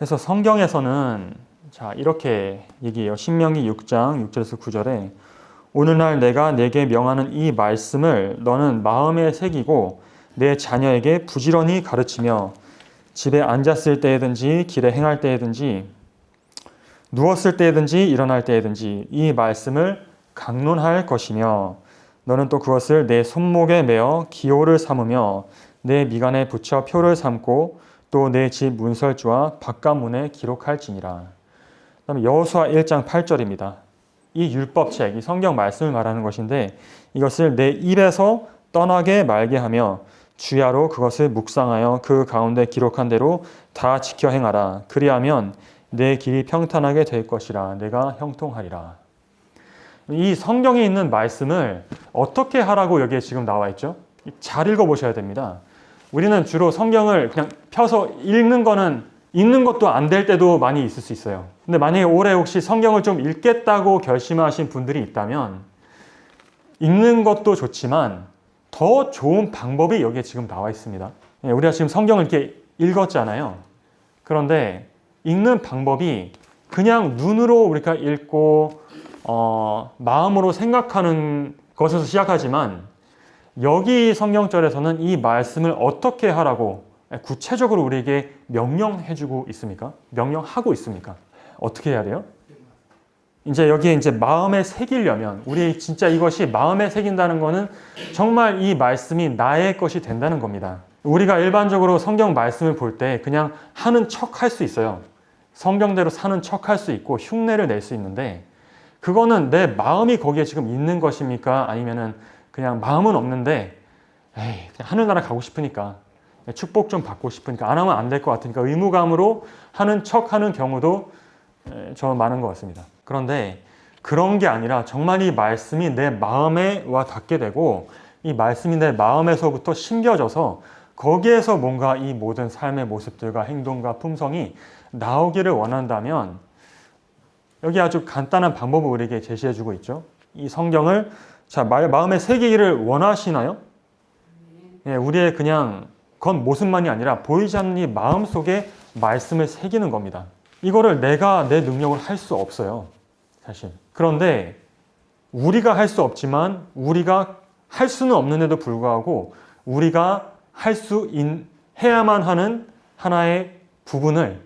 그래서 성경에서는 자 이렇게 얘기해요. 신명기 6장 6절에서 9절에 오늘날 내가 내게 명하는 이 말씀을 너는 마음에 새기고 내 자녀에게 부지런히 가르치며 집에 앉았을 때에든지 길에 행할 때에든지 누웠을 때에든지 일어날 때에든지 이 말씀을 강론할 것이며 너는 또 그것을 내 손목에 매어 기호를 삼으며 내 미간에 붙여 표를 삼고 또 내 집 문설주와 바깥문에 기록할지니라. 그다음에 여호수아 1장 8절입니다. 이 율법책, 이 성경 말씀을 말하는 것인데 이것을 내 입에서 떠나게 말게 하며 주야로 그것을 묵상하여 그 가운데 기록한 대로 다 지켜 행하라. 그리하면 내 길이 평탄하게 될 것이라. 내가 형통하리라. 이 성경에 있는 말씀을 어떻게 하라고 여기에 지금 나와 있죠? 잘 읽어보셔야 됩니다. 우리는 주로 성경을 그냥 펴서 읽는 것도 안 될 때도 많이 있을 수 있어요. 근데 만약에 올해 혹시 성경을 좀 읽겠다고 결심하신 분들이 있다면 읽는 것도 좋지만 더 좋은 방법이 여기에 지금 나와 있습니다. 우리가 지금 성경을 이렇게 읽었잖아요. 그런데 읽는 방법이 그냥 눈으로 우리가 읽고 마음으로 생각하는 것에서 시작하지만 여기 성경절에서는 이 말씀을 어떻게 하라고 구체적으로 우리에게 명령해주고 있습니까? 명령하고 있습니까? 어떻게 해야 돼요? 이제 여기에 이제 마음에 새기려면 우리 진짜 이것이 마음에 새긴다는 것은 정말 이 말씀이 나의 것이 된다는 겁니다. 우리가 일반적으로 성경 말씀을 볼 때 그냥 하는 척 할 수 있어요. 성경대로 사는 척 할 수 있고 흉내를 낼 수 있는데 그거는 내 마음이 거기에 지금 있는 것입니까? 아니면은 그냥 마음은 없는데 그냥 하늘나라 가고 싶으니까 축복 좀 받고 싶으니까 안 하면 안 될 것 같으니까 의무감으로 하는 척하는 경우도 저 많은 것 같습니다. 그런데 그런 게 아니라 정말 이 말씀이 내 마음에 와 닿게 되고 이 말씀이 내 마음에서부터 심겨져서 거기에서 뭔가 이 모든 삶의 모습들과 행동과 품성이 나오기를 원한다면 여기 아주 간단한 방법을 우리에게 제시해주고 있죠. 이 성경을 마음에 새기기를 원하시나요? 우리의 그냥 겉모습만이 아니라 보이지 않는 이 마음속에 말씀을 새기는 겁니다. 이거를 내가 내 능력으로 할 수 없어요. 사실. 그런데 우리가 할 수 없지만 우리가 할 수는 없는데도 불구하고 우리가 해야만 하는 하나의 부분을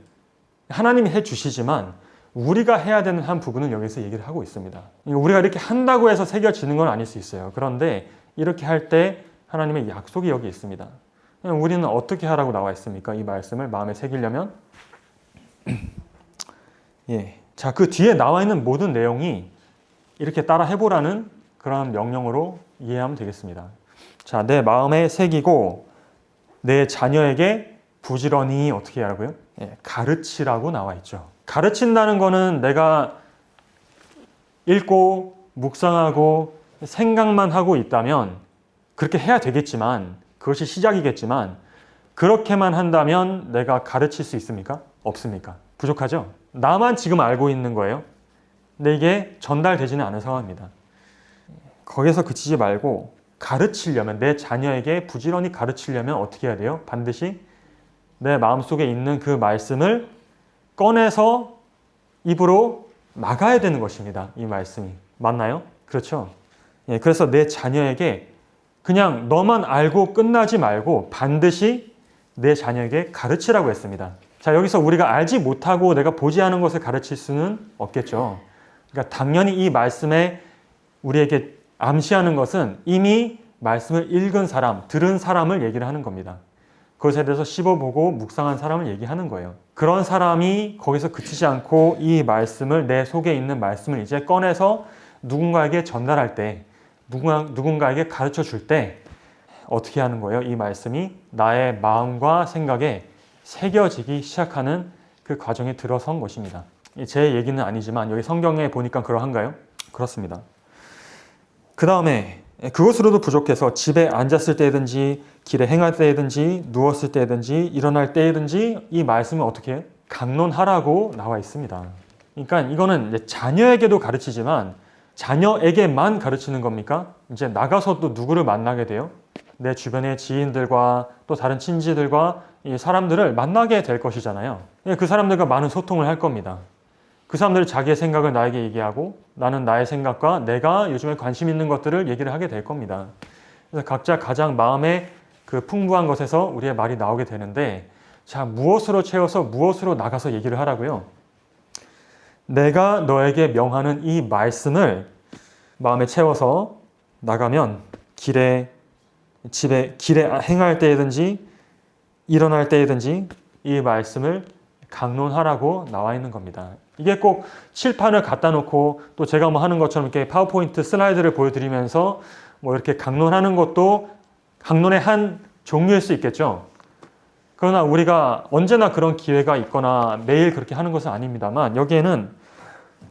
하나님이 해주시지만 우리가 해야 되는 한 부분은 여기서 얘기를 하고 있습니다. 우리가 이렇게 한다고 해서 새겨지는 건 아닐 수 있어요. 그런데 이렇게 할 때 하나님의 약속이 여기 있습니다. 우리는 어떻게 하라고 나와 있습니까? 이 말씀을 마음에 새기려면 자, 그 뒤에 나와 있는 모든 내용이 이렇게 따라 해보라는 그런 명령으로 이해하면 되겠습니다. 자, 내 마음에 새기고 내 자녀에게 부지런히 어떻게 하라고요? 가르치라고 나와 있죠. 가르친다는 거는 내가 읽고 묵상하고 생각만 하고 있다면 그렇게 해야 되겠지만 그것이 시작이겠지만 그렇게만 한다면 내가 가르칠 수 있습니까? 없습니까? 부족하죠? 나만 지금 알고 있는 거예요. 근데 이게 전달되지는 않은 상황입니다. 거기서 그치지 말고 가르치려면 내 자녀에게 부지런히 가르치려면 어떻게 해야 돼요? 반드시 내 마음속에 있는 그 말씀을 꺼내서 입으로 나가야 되는 것입니다. 이 말씀이. 맞나요? 그렇죠? 그래서 내 자녀에게 그냥 너만 알고 끝나지 말고 반드시 내 자녀에게 가르치라고 했습니다. 자, 여기서 우리가 알지 못하고 내가 보지 않은 것을 가르칠 수는 없겠죠. 그러니까 당연히 이 말씀에 우리에게 암시하는 것은 이미 말씀을 읽은 사람, 들은 사람을 얘기를 하는 겁니다. 그것에 대해서 씹어보고 묵상한 사람을 얘기하는 거예요. 그런 사람이 거기서 그치지 않고 이 말씀을 내 속에 있는 말씀을 이제 꺼내서 누군가에게 전달할 때 누군가에게 가르쳐 줄 때 어떻게 하는 거예요? 이 말씀이 나의 마음과 생각에 새겨지기 시작하는 그 과정에 들어선 것입니다. 제 얘기는 아니지만 여기 성경에 보니까 그러한가요? 그렇습니다. 그 다음에 그것으로도 부족해서 집에 앉았을 때든지 길에 행할 때든지 누웠을 때든지 일어날 때든지 이 말씀을 어떻게 해요? 강론하라고 나와 있습니다. 그러니까 이거는 이제 자녀에게도 가르치지만 자녀에게만 가르치는 겁니까? 이제 나가서 또 누구를 만나게 돼요? 내 주변의 지인들과 또 다른 친지들과 이 사람들을 만나게 될 것이잖아요. 그 사람들과 많은 소통을 할 겁니다. 그 사람들이 자기의 생각을 나에게 얘기하고 나는 나의 생각과 내가 요즘에 관심 있는 것들을 얘기를 하게 될 겁니다. 그래서 각자 가장 마음에 그 풍부한 것에서 우리의 말이 나오게 되는데, 자, 무엇으로 채워서 무엇으로 나가서 얘기를 하라고요? 내가 너에게 명하는 이 말씀을 마음에 채워서 나가면 길에 행할 때이든지 일어날 때이든지 이 말씀을 강론하라고 나와 있는 겁니다. 이게 꼭 칠판을 갖다 놓고 또 제가 뭐 하는 것처럼 이렇게 파워포인트 슬라이드를 보여드리면서 뭐 이렇게 강론하는 것도 강론의 한 종류일 수 있겠죠. 그러나 우리가 언제나 그런 기회가 있거나 매일 그렇게 하는 것은 아닙니다만, 여기에는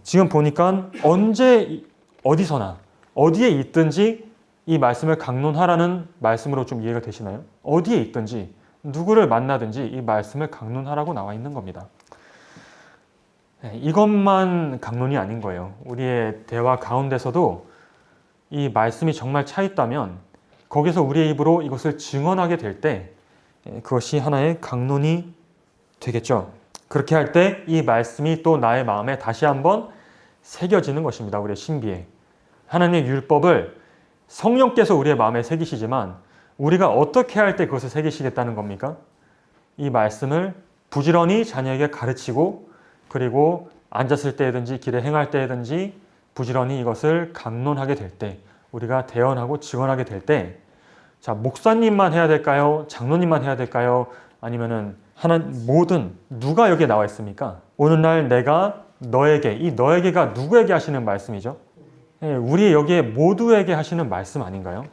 지금 보니까 언제 어디서나 어디에 있든지 이 말씀을 강론하라는 말씀으로 좀 이해가 되시나요? 어디에 있든지 누구를 만나든지 이 말씀을 강론하라고 나와 있는 겁니다. 이것만 강론이 아닌 거예요. 우리의 대화 가운데서도 이 말씀이 정말 차 있다면 거기서 우리의 입으로 이것을 증언하게 될 때 그것이 하나의 강론이 되겠죠. 그렇게 할 때 이 말씀이 또 나의 마음에 다시 한번 새겨지는 것입니다. 우리의 신비에. 하나님의 율법을 성령께서 우리의 마음에 새기시지만 우리가 어떻게 할 때 그것을 새기시겠다는 겁니까? 이 말씀을 부지런히 자녀에게 가르치고, 그리고 앉았을 때든지 길에 행할 때든지 부지런히 이것을 강론하게 될 때, 우리가 대언하고 증언하게 될 때, 자, 목사님만 해야 될까요? 장로님만 해야 될까요? 아니면은 모든 누가 여기에 나와 있습니까? 오늘날 내가 너에게, 이 너에게가 누구에게 하시는 말씀이죠? 우리 여기에 모두에게 하시는 말씀 아닌가요?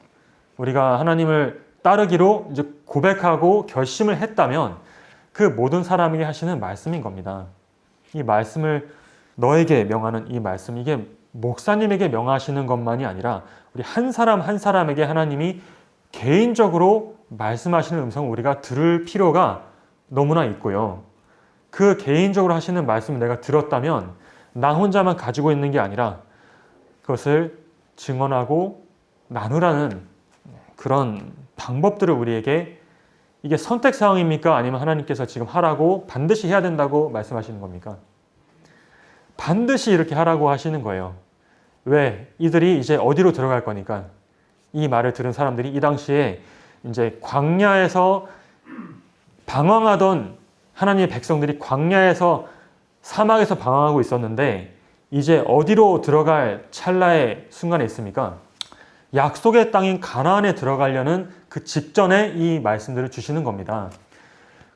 우리가 하나님을 따르기로 이제 고백하고 결심을 했다면 그 모든 사람에게 하시는 말씀인 겁니다. 이 말씀을 너에게 명하는 이 말씀, 이게 목사님에게 명하시는 것만이 아니라 우리 한 사람 한 사람에게 하나님이 개인적으로 말씀하시는 음성을 우리가 들을 필요가 너무나 있고요. 그 개인적으로 하시는 말씀을 내가 들었다면 나 혼자만 가지고 있는 게 아니라 그것을 증언하고 나누라는 그런 방법들을 우리에게, 이게 선택사항입니까? 아니면 하나님께서 지금 하라고 반드시 해야 된다고 말씀하시는 겁니까? 반드시 이렇게 하라고 하시는 거예요. 왜? 이들이 이제 어디로 들어갈 거니까. 이 말을 들은 사람들이 이 당시에 이제 광야에서 방황하던 하나님의 백성들이 광야에서 사막에서 방황하고 있었는데 이제 어디로 들어갈 찰나의 순간에 있습니까? 약속의 땅인 가나안에 들어가려는 그 직전에 이 말씀들을 주시는 겁니다.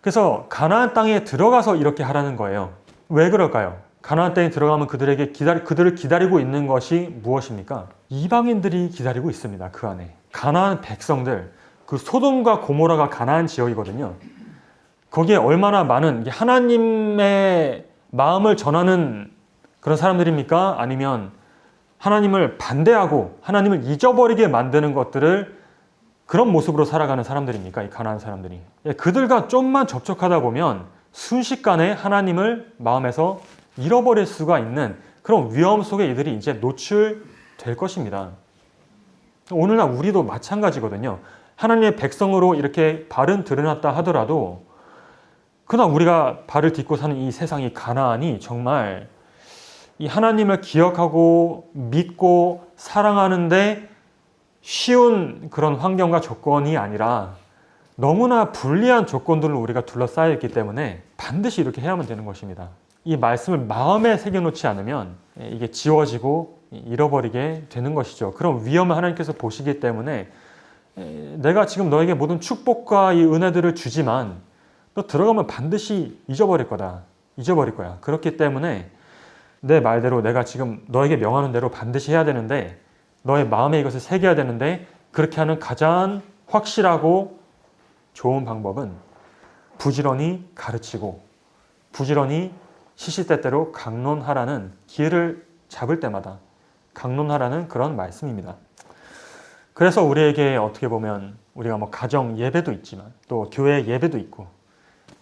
그래서 가나안 땅에 들어가서 이렇게 하라는 거예요. 왜 그럴까요? 가나안 땅에 들어가면 그들을 기다리고 있는 것이 무엇입니까? 이방인들이 기다리고 있습니다. 그 안에. 가나안 백성들, 그 소돔과 고모라가 가나안 지역이거든요. 거기에 얼마나 많은 하나님의 마음을 전하는 그런 사람들입니까? 아니면 하나님을 반대하고 하나님을 잊어버리게 만드는 것들을 그런 모습으로 살아가는 사람들입니까? 이 가나안 사람들이. 그들과 좀만 접촉하다 보면 순식간에 하나님을 마음에서 잃어버릴 수가 있는 그런 위험 속에 이들이 이제 노출될 것입니다. 오늘날 우리도 마찬가지거든요. 하나님의 백성으로 이렇게 발은 드러났다 하더라도 그러나 우리가 발을 딛고 사는 이 세상이 가나안이 정말 이 하나님을 기억하고 믿고 사랑하는데 쉬운 그런 환경과 조건이 아니라 너무나 불리한 조건들로 우리가 둘러싸여 있기 때문에 반드시 이렇게 해야만 되는 것입니다. 이 말씀을 마음에 새겨놓지 않으면 이게 지워지고 잃어버리게 되는 것이죠. 그런 위험을 하나님께서 보시기 때문에 내가 지금 너에게 모든 축복과 이 은혜들을 주지만 너 들어가면 반드시 잊어버릴 거다. 잊어버릴 거야. 그렇기 때문에 내 말대로 내가 지금 너에게 명하는 대로 반드시 해야 되는데 너의 마음에 이것을 새겨야 되는데 그렇게 하는 가장 확실하고 좋은 방법은 부지런히 가르치고 부지런히 시시때때로 강론하라는 기회를 잡을 때마다 강론하라는 그런 말씀입니다. 그래서 우리에게 어떻게 보면 우리가 뭐 가정 예배도 있지만 또 교회 예배도 있고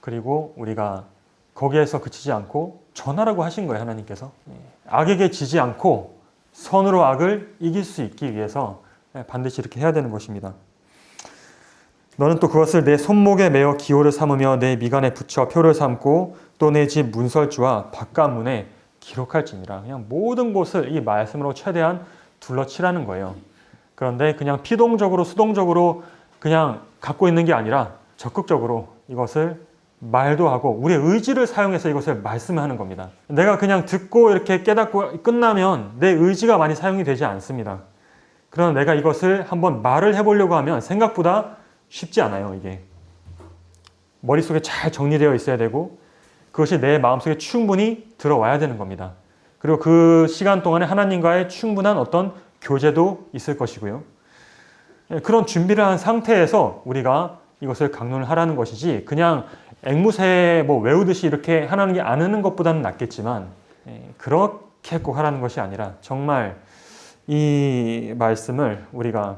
그리고 우리가 거기에서 그치지 않고 전하라고 하신 거예요. 하나님께서. 악에게 지지 않고 선으로 악을 이길 수 있기 위해서 반드시 이렇게 해야 되는 것입니다. 너는 또 그것을 내 손목에 메어 기호를 삼으며 내 미간에 붙여 표를 삼고 또 내 집 문설주와 바깥문에 기록할지니라. 그냥 모든 곳을 이 말씀으로 최대한 둘러치라는 거예요. 그런데 그냥 피동적으로 수동적으로 그냥 갖고 있는 게 아니라 적극적으로 이것을 말도 하고 우리의 의지를 사용해서 이것을 말씀하는 겁니다. 내가 그냥 듣고 이렇게 깨닫고 끝나면 내 의지가 많이 사용이 되지 않습니다. 그러나 내가 이것을 한번 말을 해보려고 하면 생각보다 쉽지 않아요. 이게 머릿속에 잘 정리되어 있어야 되고 그것이 내 마음속에 충분히 들어와야 되는 겁니다. 그리고 그 시간 동안에 하나님과의 충분한 어떤 교제도 있을 것이고요. 그런 준비를 한 상태에서 우리가 이것을 강론을 하라는 것이지 그냥 앵무새 외우듯이 이렇게 하는 게 안 하는 것보다는 낫겠지만 그렇게 꼭 하라는 것이 아니라 정말 이 말씀을 우리가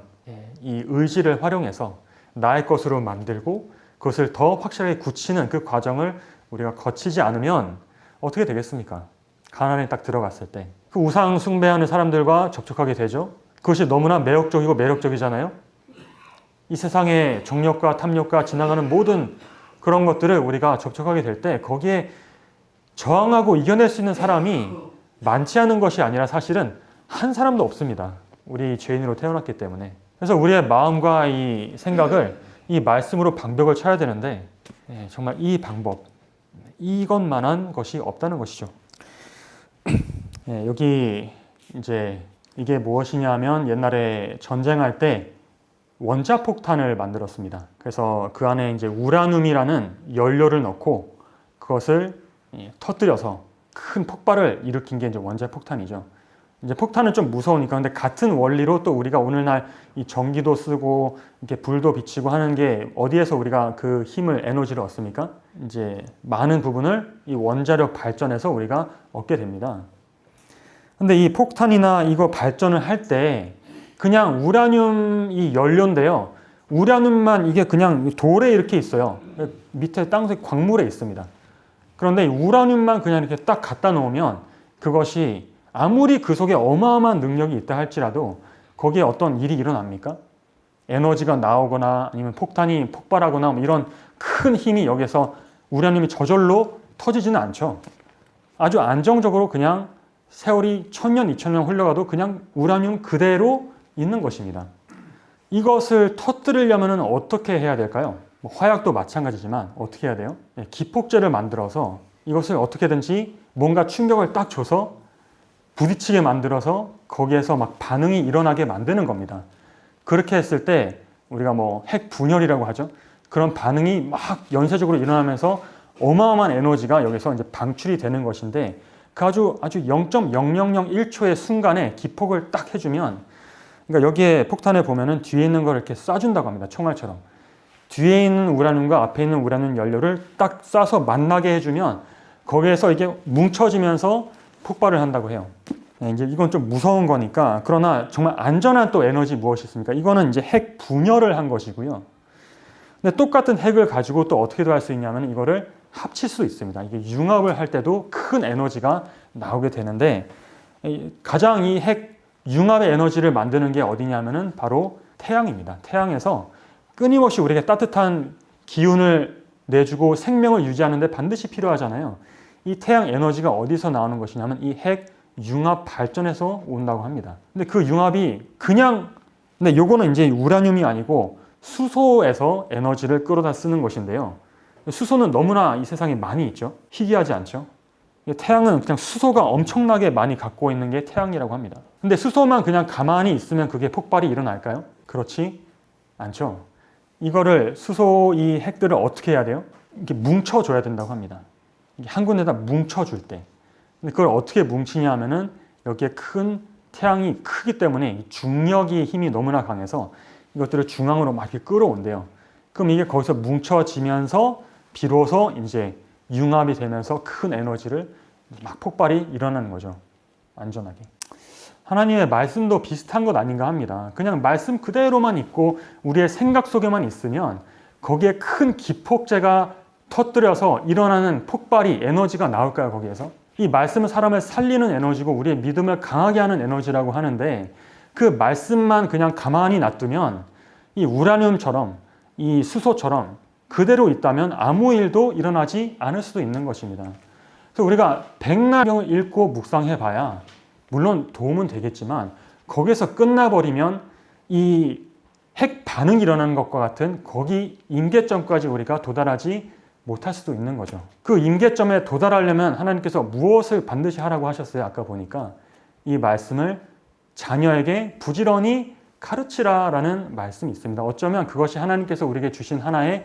이 의지를 활용해서 나의 것으로 만들고 그것을 더 확실하게 굳히는 그 과정을 우리가 거치지 않으면 어떻게 되겠습니까? 가나안에 딱 들어갔을 때 그 우상 숭배하는 사람들과 접촉하게 되죠. 그것이 너무나 매력적이고 매력적이잖아요. 이 세상의 정욕과 탐욕과 지나가는 모든 그런 것들을 우리가 접촉하게 될 때 거기에 저항하고 이겨낼 수 있는 사람이 많지 않은 것이 아니라 사실은 한 사람도 없습니다. 우리 죄인으로 태어났기 때문에. 그래서 우리의 마음과 이 생각을 이 말씀으로 방벽을 쳐야 되는데 정말 이 방법, 이것만한 것이 없다는 것이죠. 여기 이제 이게 무엇이냐 하면 옛날에 전쟁할 때 원자폭탄을 만들었습니다. 그래서 그 안에 이제 우라늄이라는 연료를 넣고 그것을 터뜨려서 큰 폭발을 일으킨 게 이제 원자폭탄이죠. 이제 폭탄은 좀 무서우니까 근데 같은 원리로 또 우리가 오늘날 이 전기도 쓰고 이렇게 불도 비치고 하는 게 어디에서 우리가 그 힘을 에너지를 얻습니까? 이제 많은 부분을 이 원자력 발전에서 우리가 얻게 됩니다. 근데 이 폭탄이나 이거 발전을 할 때 그냥 우라늄이 연료인데요. 우라늄만 이게 그냥 돌에 이렇게 있어요. 밑에 땅속 광물에 있습니다. 그런데 이 우라늄만 그냥 이렇게 딱 갖다 놓으면 그것이 아무리 그 속에 어마어마한 능력이 있다 할지라도 거기에 어떤 일이 일어납니까? 에너지가 나오거나 아니면 폭탄이 폭발하거나 이런 큰 힘이 여기서 우라늄이 저절로 터지지는 않죠. 아주 안정적으로 그냥 세월이 1000년, 2000년 흘러가도 그냥 우라늄 그대로 있는 것입니다. 이것을 터뜨리려면 어떻게 해야 될까요? 화약도 마찬가지지만 어떻게 해야 돼요? 기폭제를 만들어서 이것을 어떻게든지 뭔가 충격을 딱 줘서 부딪히게 만들어서 거기에서 막 반응이 일어나게 만드는 겁니다. 그렇게 했을 때 우리가 핵 분열이라고 하죠. 그런 반응이 막 연쇄적으로 일어나면서 어마어마한 에너지가 여기서 이제 방출이 되는 것인데 그 아주 0.0001초의 순간에 기폭을 딱 해주면 그러니까 여기에 폭탄에 보면은 뒤에 있는 걸 이렇게 쏴준다고 합니다. 총알처럼. 뒤에 있는 우라늄과 앞에 있는 우라늄 연료를 딱 쏴서 만나게 해주면 거기에서 이게 뭉쳐지면서 폭발을 한다고 해요. 이제 이건 좀 무서운 거니까 그러나 정말 안전한 또 에너지 무엇이 있습니까? 이거는 이제 핵 분열을 한 것이고요. 근데 똑같은 핵을 가지고 또 어떻게도 할 수 있냐면 이거를 합칠 수 있습니다. 이게 융합을 할 때도 큰 에너지가 나오게 되는데 가장 이 핵 융합의 에너지를 만드는 게 어디냐면은 바로 태양입니다. 태양에서 끊임없이 우리에게 따뜻한 기운을 내주고 생명을 유지하는데 반드시 필요하잖아요. 이 태양 에너지가 어디서 나오는 것이냐면 이 핵 융합 발전에서 온다고 합니다. 근데 그 융합이 근데 요거는 이제 우라늄이 아니고 수소에서 에너지를 끌어다 쓰는 것인데요. 수소는 너무나 이 세상에 많이 있죠. 희귀하지 않죠. 태양은 그냥 수소가 엄청나게 많이 갖고 있는 게 태양이라고 합니다. 근데 수소만 그냥 가만히 있으면 그게 폭발이 일어날까요? 그렇지 않죠. 이거를 수소 이 핵들을 어떻게 해야 돼요? 이렇게 뭉쳐줘야 된다고 합니다. 한 군데다 뭉쳐줄 때. 근데 그걸 어떻게 뭉치냐 하면은 여기에 큰 태양이 크기 때문에 중력이 힘이 너무나 강해서 이것들을 중앙으로 막 이렇게 끌어온대요. 그럼 이게 거기서 뭉쳐지면서 비로소 이제 융합이 되면서 큰 에너지를 막 폭발이 일어나는 거죠. 안전하게. 하나님의 말씀도 비슷한 것 아닌가 합니다. 그냥 말씀 그대로만 있고 우리의 생각 속에만 있으면 거기에 큰 기폭제가 터뜨려서 일어나는 폭발이 에너지가 나올까요? 거기에서? 이 말씀은 사람을 살리는 에너지고 우리의 믿음을 강하게 하는 에너지라고 하는데 그 말씀만 그냥 가만히 놔두면 이 우라늄처럼 이 수소처럼 그대로 있다면 아무 일도 일어나지 않을 수도 있는 것입니다. 그래서 우리가 백날경을 읽고 묵상해봐야 물론 도움은 되겠지만 거기서 끝나버리면 이 핵 반응이 일어나는 것과 같은 거기 임계점까지 우리가 도달하지 못할 수도 있는 거죠. 그 임계점에 도달하려면 하나님께서 무엇을 반드시 하라고 하셨어요? 아까 보니까 이 말씀을 자녀에게 부지런히 가르치라라는 말씀이 있습니다. 어쩌면 그것이 하나님께서 우리에게 주신 하나의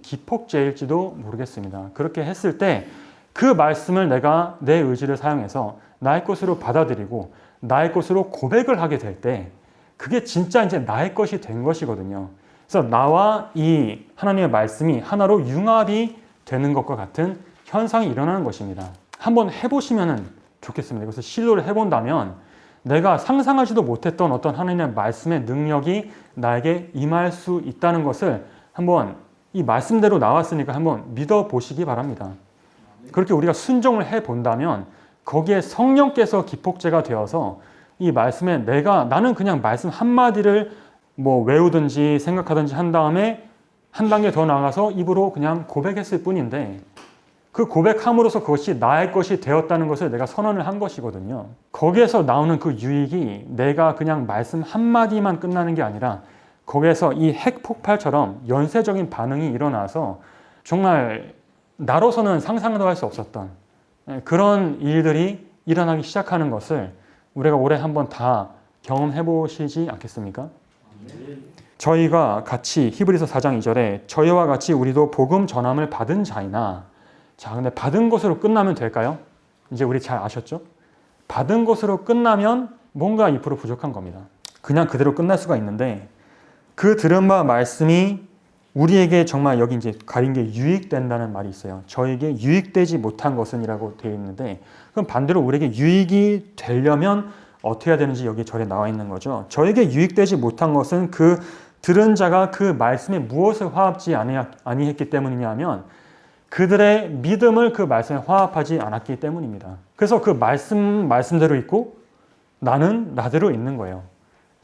기폭제일지도 모르겠습니다. 그렇게 했을 때 그 말씀을 내가 내 의지를 사용해서 나의 것으로 받아들이고 나의 것으로 고백을 하게 될 때 그게 진짜 이제 나의 것이 된 것이거든요. 그래서 나와 이 하나님의 말씀이 하나로 융합이 되는 것과 같은 현상이 일어나는 것입니다. 한번 해보시면 좋겠습니다. 그래서 시도를 해본다면 내가 상상하지도 못했던 어떤 하나님의 말씀의 능력이 나에게 임할 수 있다는 것을 한번 이 말씀대로 나왔으니까 한번 믿어보시기 바랍니다. 그렇게 우리가 순종을 해본다면 거기에 성령께서 기폭제가 되어서 이 말씀에 나는 그냥 말씀 한마디를 뭐 외우든지 생각하든지 한 다음에 한 단계 더 나아가서 입으로 그냥 고백했을 뿐인데 그 고백함으로써 그것이 나의 것이 되었다는 것을 내가 선언을 한 것이거든요. 거기에서 나오는 그 유익이 내가 그냥 말씀 한마디만 끝나는 게 아니라 거기에서 이 핵폭발처럼 연쇄적인 반응이 일어나서 정말 나로서는 상상도 할 수 없었던 그런 일들이 일어나기 시작하는 것을 우리가 올해 한번 다 경험해 보시지 않겠습니까? 저희가 같이 히브리서 4장 2절에 저희와 같이 우리도 복음 전함을 받은 자이나 자, 근데 받은 것으로 끝나면 될까요? 이제 우리 잘 아셨죠? 받은 것으로 끝나면 뭔가 2% 부족한 겁니다. 그냥 그대로 끝날 수가 있는데 그 들은 바 말씀이 우리에게 정말 여기 이제 가린 게 유익된다는 말이 있어요. 저에게 유익되지 못한 것은이라고 되어 있는데 그럼 반대로 우리에게 유익이 되려면 어떻게 해야 되는지 여기 절에 나와 있는 거죠. 저에게 유익되지 못한 것은 그 들은 자가 그 말씀에 무엇을 화합지 아니했기 때문이냐 하면 그들의 믿음을 그 말씀에 화합하지 않았기 때문입니다. 그래서 그 말씀대로 있고 나는 나대로 있는 거예요.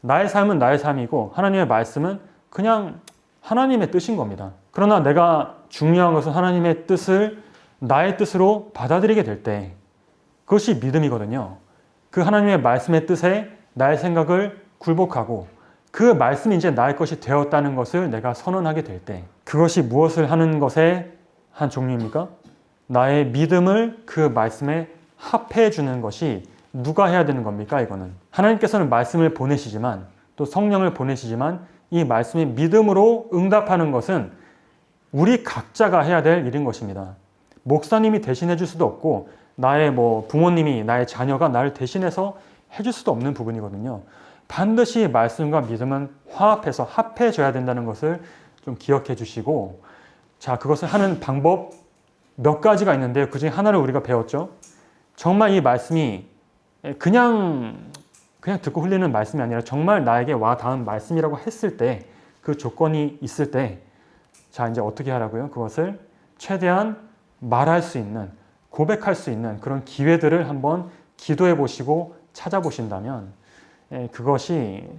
나의 삶은 나의 삶이고 하나님의 말씀은 그냥 하나님의 뜻인 겁니다. 그러나 내가 중요한 것은 하나님의 뜻을 나의 뜻으로 받아들이게 될 때 그것이 믿음이거든요. 그 하나님의 말씀의 뜻에 나의 생각을 굴복하고 그 말씀이 이제 나의 것이 되었다는 것을 내가 선언하게 될 때 그것이 무엇을 하는 것의 한 종류입니까? 나의 믿음을 그 말씀에 합해 주는 것이 누가 해야 되는 겁니까? 이거는 하나님께서는 말씀을 보내시지만 또 성령을 보내시지만 이 말씀이 믿음으로 응답하는 것은 우리 각자가 해야 될 일인 것입니다. 목사님이 대신해 줄 수도 없고 나의 부모님이 나의 자녀가 나를 대신해서 해줄 수도 없는 부분이거든요. 반드시 말씀과 믿음은 화합해서 합해져야 된다는 것을 좀 기억해 주시고 자, 그것을 하는 방법 몇 가지가 있는데요. 그중에 하나를 우리가 배웠죠. 정말 이 말씀이 그냥 듣고 흘리는 말씀이 아니라 정말 나에게 와 닿은 말씀이라고 했을 때 그 조건이 있을 때 자, 이제 어떻게 하라고요? 그것을 최대한 말할 수 있는 고백할 수 있는 그런 기회들을 한번 기도해 보시고 찾아보신다면 그것이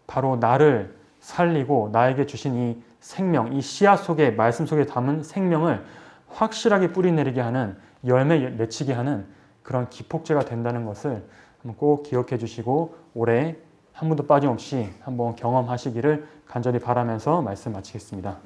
바로 나를 살리고 나에게 주신 이 생명, 이 씨앗 속에 말씀 속에 담은 생명을 확실하게 뿌리내리게 하는 열매 맺히게 하는 그런 기폭제가 된다는 것을 한번 꼭 기억해 주시고 올해 한 번도 빠짐없이 한번 경험하시기를 간절히 바라면서 말씀 마치겠습니다.